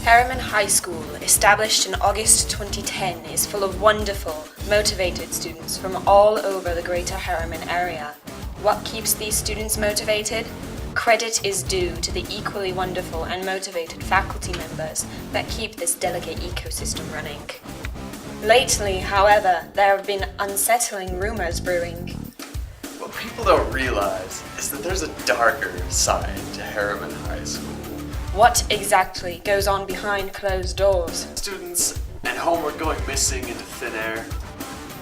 Harriman High School, established in August 2010, is full of wonderful, motivated students from all over the greater Harriman area. What keeps these students motivated? Credit is due to the equally wonderful and motivated faculty members that keep this delicate ecosystem running. Lately, however, there have been unsettling rumors brewing. What people don't realize is that there's a darker side to Harriman High School. What exactly goes on behind closed doors? Students and homework going missing into thin air.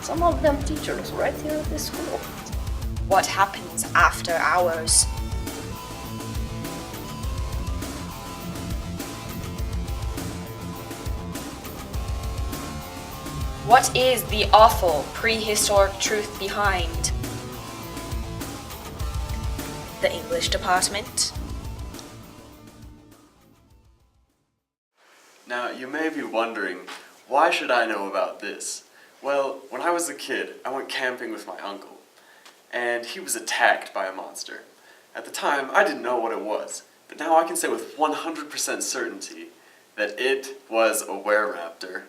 Some of them teachers right here at this school. What happens after hours? What is the awful, prehistoric truth behind the English department? Now, you may be wondering, why should I know about this? Well, when I was a kid, I went camping with my uncle, and he was attacked by a monster. At the time, I didn't know what it was, but now I can say with 100% certainty that it was a were-raptor.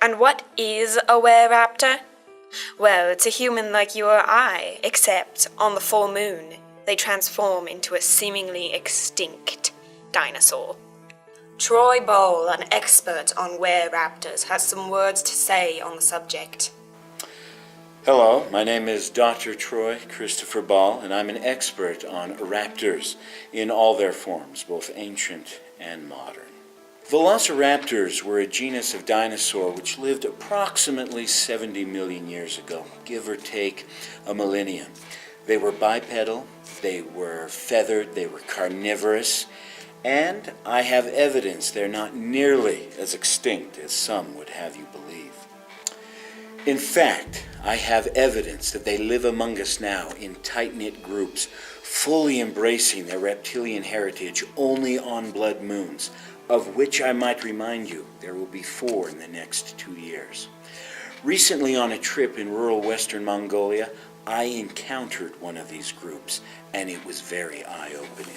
And what is a were-raptor? Well, it's a human like you or I, except on the full moon, they transform into a seemingly extinct dinosaur. Troy Ball, an expert on were-raptors, has some words to say on the subject. Hello, my name is Dr. Troy Christopher Ball, and I'm an expert on raptors in all their forms, both ancient and modern. Velociraptors were a genus of dinosaur which lived approximately 70 million years ago, give or take a millennium. They were bipedal, they were feathered, they were carnivorous, and I have evidence they're not nearly as extinct as some would have you believe. In fact, I have evidence that they live among us now in tight-knit groups, fully embracing their reptilian heritage only on blood moons, of which I might remind you, there will be 4 in the next 2 years. Recently on a trip in rural western Mongolia, I encountered one of these groups, and it was very eye-opening.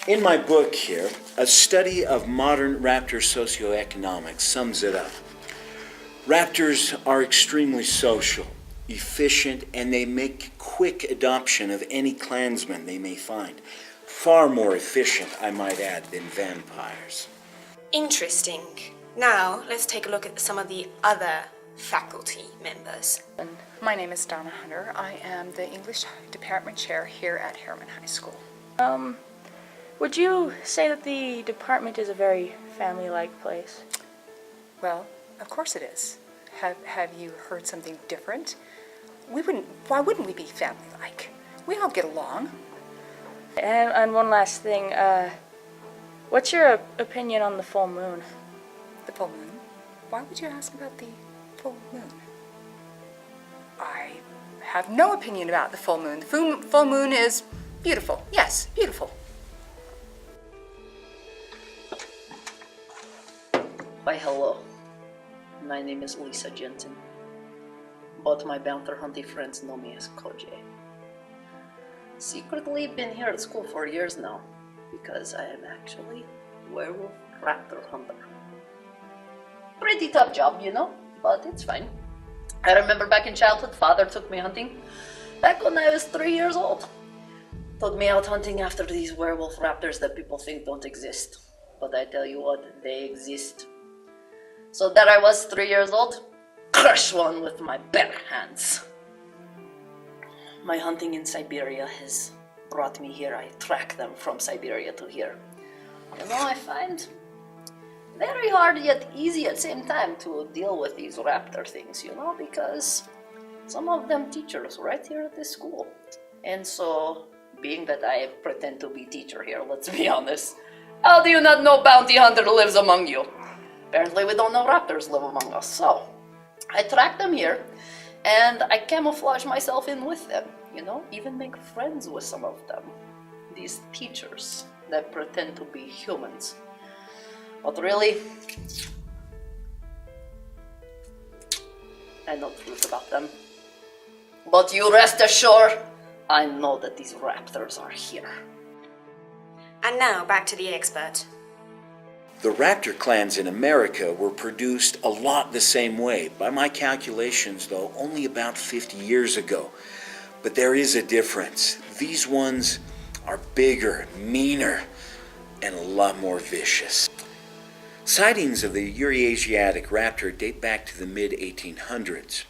In my book here, a study of modern raptor socioeconomics sums it up. Raptors are extremely social, efficient, and they make quick adoption of any clansman they may find. Far more efficient, I might add, than vampires. Interesting. Now, let's take a look at some of the other faculty members. My name is Donna Hunter. I am the English Department Chair here at Harriman High School. Would you say that the department is a very family-like place? Well, of course it is. Have you heard something different? Why wouldn't we be family-like? We all get along. And one last thing, what's your opinion on the full moon? The full moon? Why would you ask about the full moon? I have no opinion about the full moon. The full moon is beautiful. Yes, beautiful. Why, hello. My name is Lisa Jensen, but my bounty hunting friends know me as Koje. Secretly been here at school for years now, because I am actually werewolf raptor hunter. Pretty tough job, you know, but it's fine. I remember back in childhood, father took me hunting back when I was 3 years old. Took me out hunting after these werewolf raptors that people think don't exist. But I tell you what, they exist. So there I was, 3 years old, crush one with my bare hands. My hunting in Siberia has brought me here. I track them from Siberia to here. You know, I find very hard yet easy at the same time to deal with these raptor things, you know, because some of them teachers right here at this school. And so, being that I pretend to be teacher here, let's be honest, how do you not know bounty hunter lives among you? Apparently we don't know raptors live among us, so I track them here, and I camouflage myself in with them, you know, even make friends with some of them. These teachers that pretend to be humans. But really, I know the truth about them. But you rest assured, I know that these raptors are here. And now, back to the expert. The raptor clans in America were produced a lot the same way. By my calculations, though, only about 50 years ago. But there is a difference. These ones are bigger, meaner, and a lot more vicious. Sightings of the Eurasiatic raptor date back to the mid-1800s.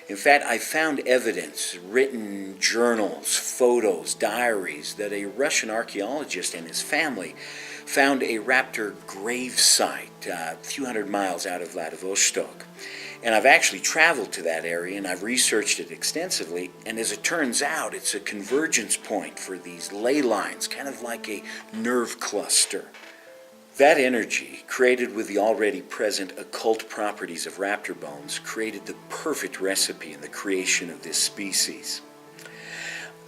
In fact, I found evidence, written journals, photos, diaries, that a Russian archaeologist and his family found a raptor grave site a few hundred miles out of Vladivostok. And I've actually traveled to that area and I've researched it extensively, and as it turns out, it's a convergence point for these ley lines, kind of like a nerve cluster. That energy, created with the already present occult properties of raptor bones, created the perfect recipe in the creation of this species.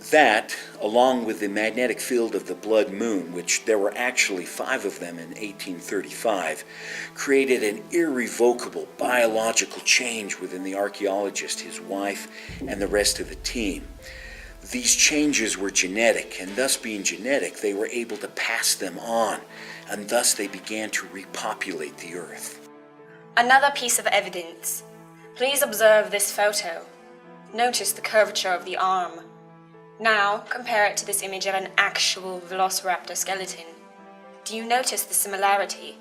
That, along with the magnetic field of the blood moon, which there were actually 5 of them in 1835, created an irrevocable biological change within the archaeologist, his wife, and the rest of the team. These changes were genetic, and thus being genetic, they were able to pass them on, and thus they began to repopulate the earth. Another piece of evidence. Please observe this photo. Notice the curvature of the arm. Now, compare it to this image of an actual velociraptor skeleton. Do you notice the similarity?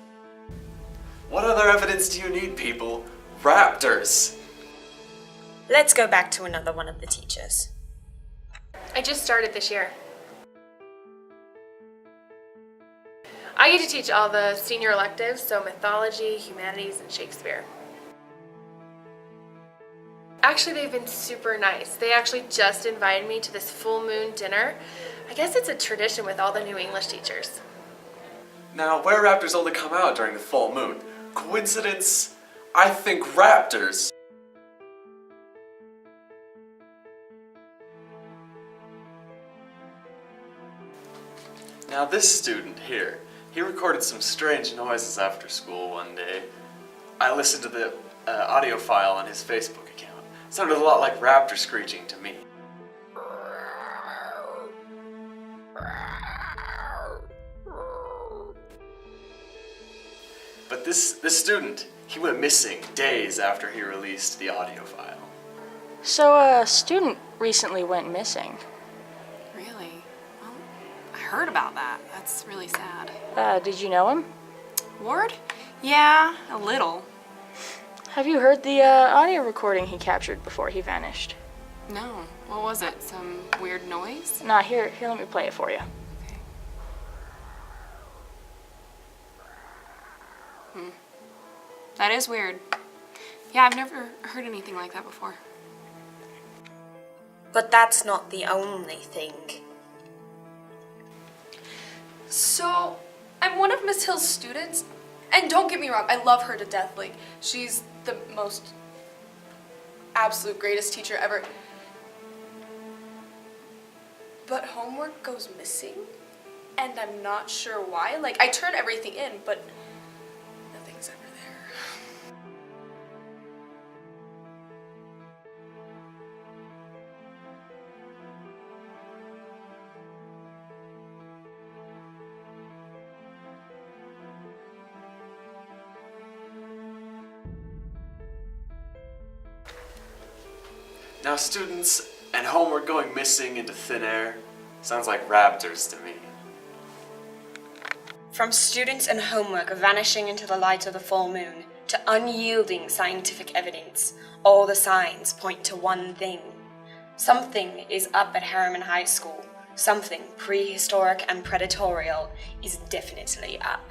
What other evidence do you need, people? Raptors! Let's go back to another one of the teachers. I just started this year. I get to teach all the senior electives, so mythology, humanities, and Shakespeare. Actually, they've been super nice. They actually just invited me to this full moon dinner. I guess it's a tradition with all the new English teachers. Now, where raptors only come out during the full moon? Coincidence? I think raptors. Now this student here, he recorded some strange noises after school one day. I listened to the audio file on his Facebook account. It sounded a lot like raptor screeching to me. But this student, he went missing days after he released the audio file. So a student recently went missing. Really? Well, I heard about that. That's really sad. Did you know him? Ward? Yeah, a little. Have you heard the audio recording he captured before he vanished? No. What was it? Some weird noise? Nah, here, let me play it for you. That is weird. Yeah, I've never heard anything like that before. But that's not the only thing. So, I'm one of Miss Hill's students, and don't get me wrong, I love her to death. Like, she's the most absolute greatest teacher ever. But homework goes missing, and I'm not sure why. Like, I turn everything in, but nothing's ever there. Now students and homework going missing into thin air sounds like raptors to me. From students and homework vanishing into the light of the full moon to unyielding scientific evidence, all the signs point to one thing. Something is up at Harriman High School. Something prehistoric and predatorial is definitely up.